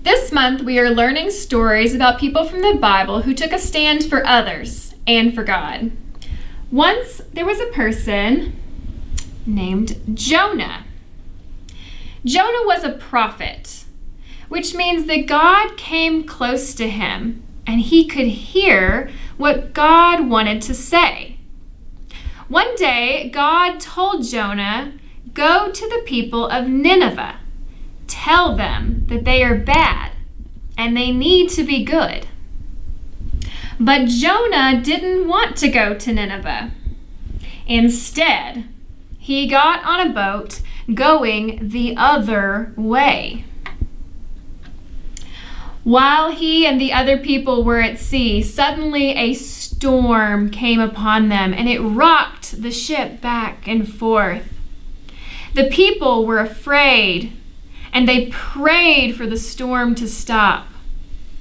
This month, we are learning stories about people from the Bible who took a stand for others and for God. Once, there was a person named Jonah. Jonah was a prophet, which means that God came close to him and he could hear what God wanted to say. One day, God told Jonah, "Go to the people of Nineveh. Tell them that they are bad and they need to be good." But Jonah didn't want to go to Nineveh. Instead, he got on a boat going the other way. While he and the other people were at sea, suddenly a storm came upon them and it rocked the ship back and forth. The people were afraid and they prayed for the storm to stop,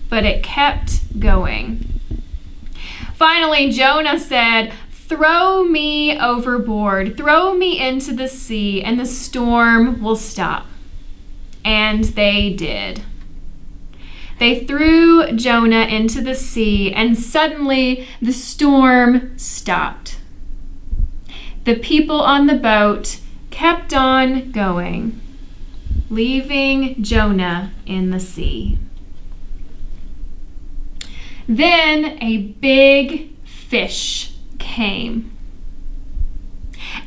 but it kept going. Finally, Jonah said, "Throw me overboard, throw me into the sea, and the storm will stop." And they did. They threw Jonah into the sea, and suddenly the storm stopped. The people on the boat kept on going, leaving Jonah in the sea. Then a big fish came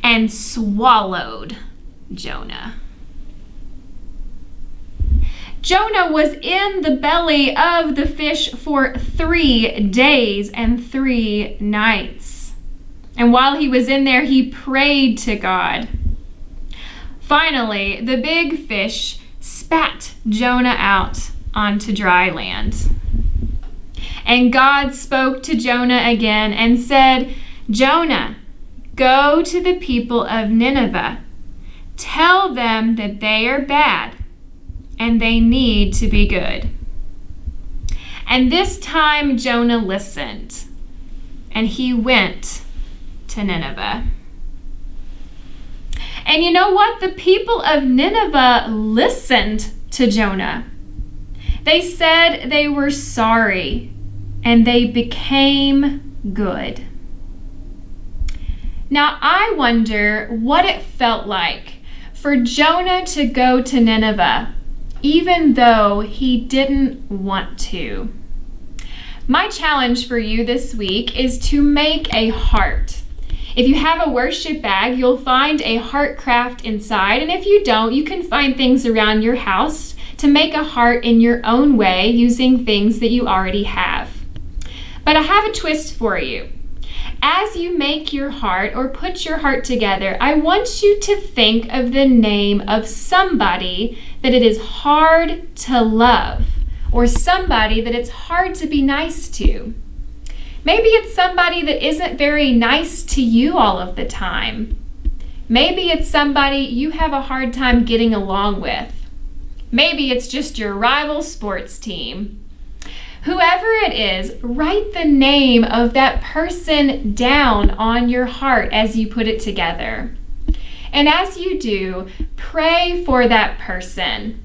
and swallowed Jonah. Jonah was in the belly of the fish for 3 days and 3 nights. And while he was in there, he prayed to God. Finally, the big fish spat Jonah out onto dry land. And God spoke to Jonah again and said, "Jonah, go to the people of Nineveh. Tell them that they are bad and they need to be good." And this time Jonah listened, and he went to Nineveh. And you know what? The people of Nineveh listened to Jonah. They said they were sorry, and they became good. Now, I wonder what it felt like for Jonah to go to Nineveh, even though he didn't want to. My challenge for you this week is to make a heart. If you have a worship bag, you'll find a heart craft inside, and if you don't, you can find things around your house to make a heart in your own way using things that you already have. But I have a twist for you. As you make your heart or put your heart together, I want you to think of the name of somebody that it is hard to love, or somebody that it's hard to be nice to. Maybe it's somebody that isn't very nice to you all of the time. Maybe it's somebody you have a hard time getting along with. Maybe it's just your rival sports team. Whoever it is, write the name of that person down on your heart as you put it together. And as you do, pray for that person.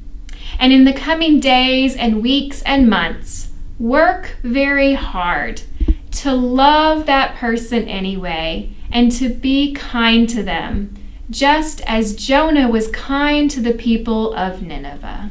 And in the coming days and weeks and months, work very hard to love that person anyway and to be kind to them, just as Jonah was kind to the people of Nineveh.